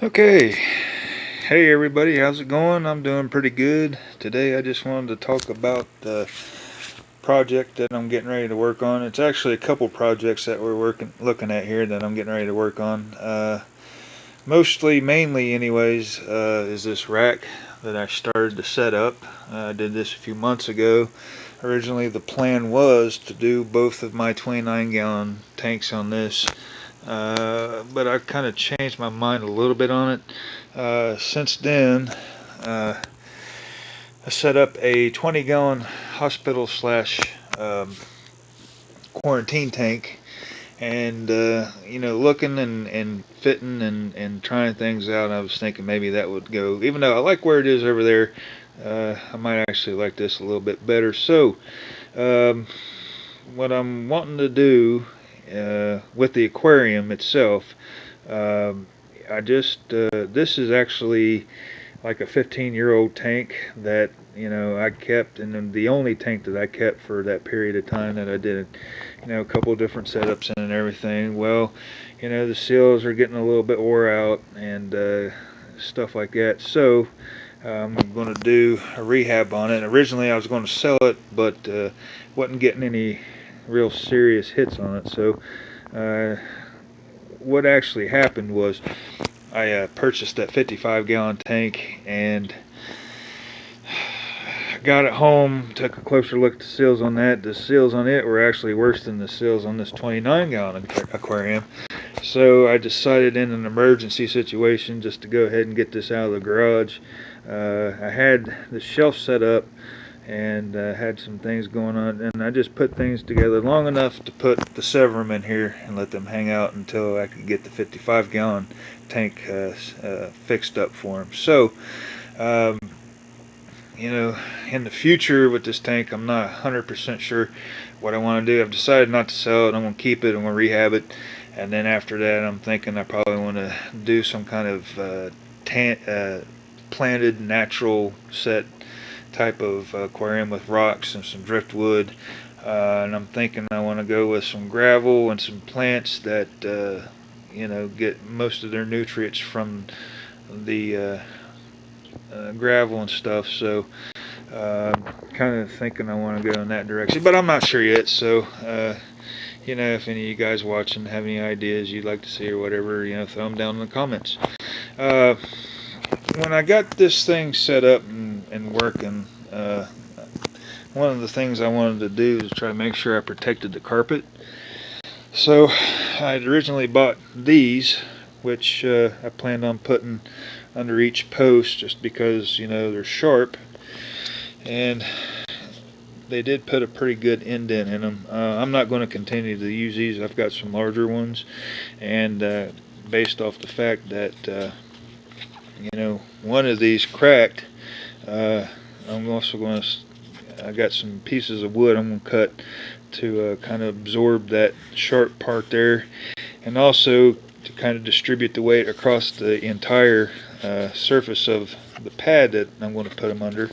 Okay, hey everybody, how's it going? I'm doing pretty good. Today I just wanted to talk about the project that I'm getting ready to work on. It's actually a couple projects that we're looking at here that I'm getting ready to work on. Mainly anyways, is this rack that I started to set up. I did this a few months ago. Originally the plan was to do both of my 29-gallon tanks on this. But I kind of changed my mind a little bit on it. Since then, I set up a 20-gallon hospital slash quarantine tank, and looking and fitting and trying things out. I was thinking maybe that would go. Even though I like where it is over there, I might actually like this a little bit better. So, um, what I'm wanting to do with the aquarium itself. Um, this is actually like a 15-year-old tank that I kept, and then the only tank that I kept for that period of time that I did, a couple of different setups and everything. Well, the seals are getting a little bit wore out and stuff like that. So I'm going to do a rehab on it. Originally, I was going to sell it, but wasn't getting any real serious hits on it. So what actually happened was I purchased that 55-gallon tank and got it home, took a closer look at the seals on that. The seals on it were actually worse than the seals on this 29-gallon aquarium. So I decided in an emergency situation just to go ahead and get this out of the garage. I had the shelf set up and had some things going on, and I just put things together long enough to put the severum in here and let them hang out until I could get the 55-gallon tank fixed up for them. So um, in the future with this tank, I'm not 100% sure what I want to do. I've decided not to sell it. I'm going to keep it. I'm going to rehab it, and then after that, I'm thinking I probably want to do some kind of planted natural set type of aquarium with rocks and some driftwood. And I'm thinking I want to go with some gravel and some plants that get most of their nutrients from the gravel and stuff. So kind of thinking I want to go in that direction, but I'm not sure yet. So if any of you guys watching have any ideas you'd like to see or whatever, throw them down in the comments. When I got this thing set up and working, one of the things I wanted to do is try to make sure I protected the carpet. So I'd originally bought these, which I planned on putting under each post just because they're sharp, and they did put a pretty good indent in them. I'm not going to continue to use these. I've got some larger ones, and based off the fact that one of these cracked, I'm also going to I got some pieces of wood I'm going to cut to kind of absorb that sharp part there, and also to kind of distribute the weight across the entire surface of the pad that I'm going to put them under.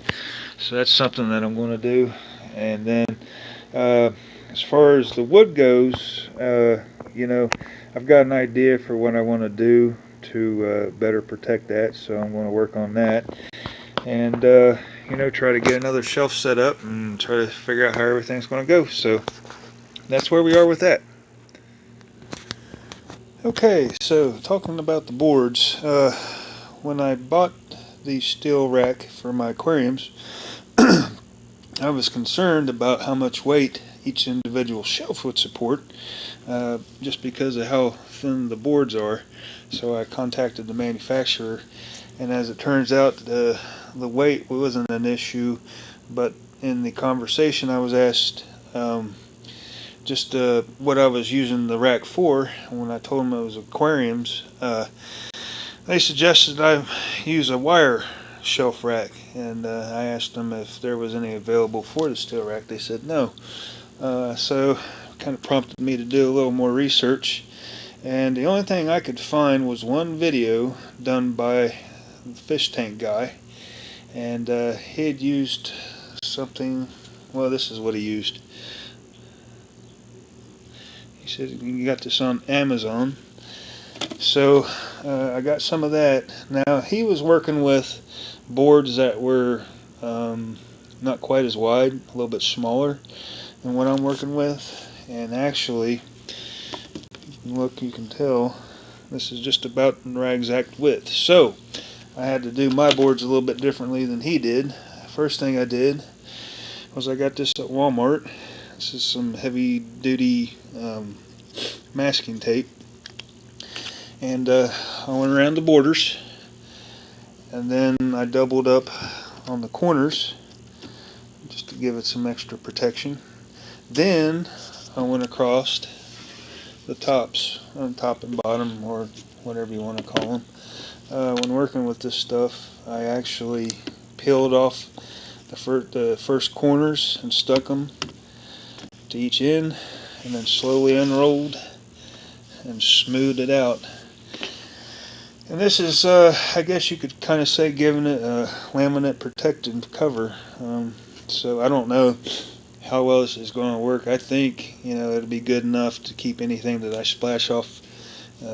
So that's something that I'm going to do. And then as far as the wood goes, I've got an idea for what I want to do to better protect that, so I'm going to work on that, and try to get another shelf set up and try to figure out how everything's going to go. So that's where we are with that. Okay, so talking about the boards, when I bought the steel rack for my aquariums, I was concerned about how much weight each individual shelf would support, just because of how thin the boards are. So I contacted the manufacturer, and as it turns out, the weight wasn't an issue, but in the conversation I was asked just what I was using the rack for. When I told them it was aquariums, they suggested I use a wire shelf rack, and I asked them if there was any available for the steel rack. They said no. So kind of prompted me to do a little more research, and the only thing I could find was one video done by the fish tank guy, and he had used something. Well, this is what he used. He said you got this on Amazon. So I got some of that. Now he was working with boards that were not quite as wide, a little bit smaller than what I'm working with. And actually, look, you can tell this is just about the right exact width. So I had to do my boards a little bit differently than he did. First thing I did was I got this at Walmart. This is some heavy duty masking tape. And I went around the borders, and then I doubled up on the corners just to give it some extra protection. Then I went across the tops, top and bottom, or whatever you want to call them. When working with this stuff, I actually peeled off the first corners and stuck them to each end, and then slowly unrolled and smoothed it out. And this is, I guess you could kind of say, giving it a laminate protective cover. So I don't know how well this is going to work. I think, it'll be good enough to keep anything that I splash off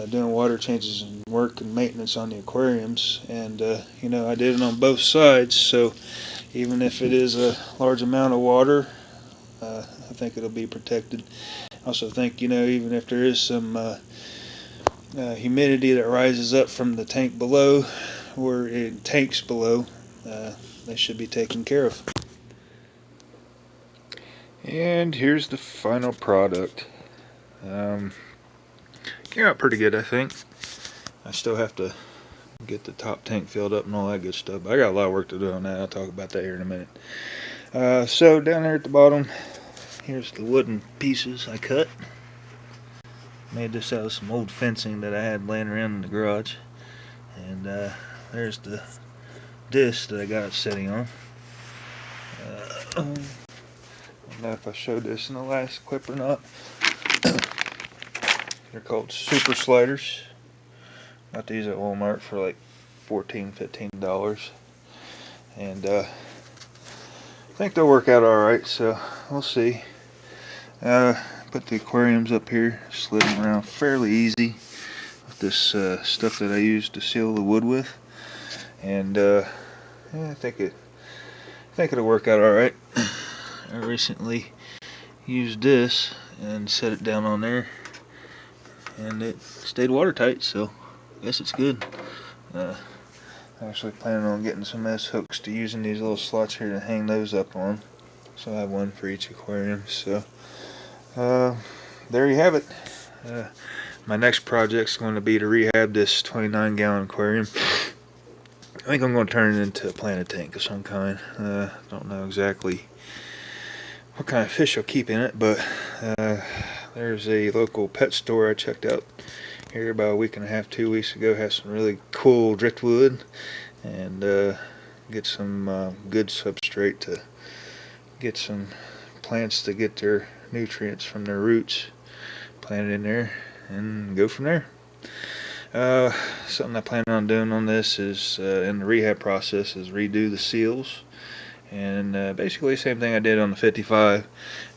doing water changes and work and maintenance on the aquariums. And, I did it on both sides, so even if it is a large amount of water, I think it'll be protected. I also think, even if there is some humidity that rises up from the tank below or in tanks below, they should be taken care of. And here's the final product. Came out pretty good, I think. I still have to get the top tank filled up and all that good stuff, but I got a lot of work to do on that. I'll talk about that here in a minute. So down there at the bottom, here's the wooden pieces I cut. Made this out of some old fencing that I had laying around in the garage. And there's the disc that I got it sitting on. I don't know if I showed this in the last clip or not. They're called super sliders. Got these at Walmart for like $14-15. And I think they'll work out alright, so we'll see. Put the aquariums up here, slid them around fairly easy with this stuff that I used to seal the wood with, and I think it'll work out all right. I recently used this and set it down on there, and it stayed watertight, so I guess it's good. I'm actually planning on getting some S hooks to using these little slots here to hang those up on, so I have one for each aquarium. So there you have it. My next project's going to be to rehab this 29-gallon aquarium. I think I'm going to turn it into a planted tank of some kind. Don't know exactly what kind of fish I'll keep in it, but there's a local pet store I checked out here about a week and a half, 2 weeks ago. Has some really cool driftwood, and get some good substrate to get some plants to get their nutrients from their roots, plant it in there and go from there. Something I plan on doing on this is in the rehab process is redo the seals, and basically the same thing I did on the 55.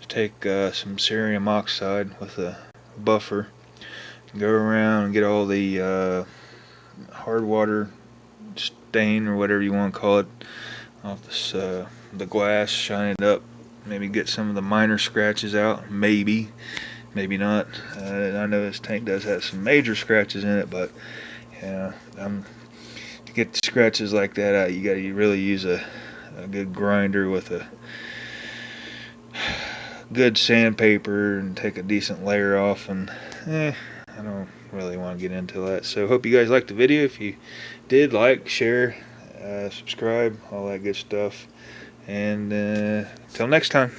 Take some cerium oxide with a buffer, go around and get all the hard water stain or whatever you want to call it off this, the glass, shine it up, maybe get some of the minor scratches out, maybe not. I know this tank does have some major scratches in it, but to get the scratches like that out, you got to really use a good grinder with a good sandpaper and take a decent layer off, and I don't really want to get into that. So hope you guys liked the video. If you did, like, share, subscribe, all that good stuff, and until next time.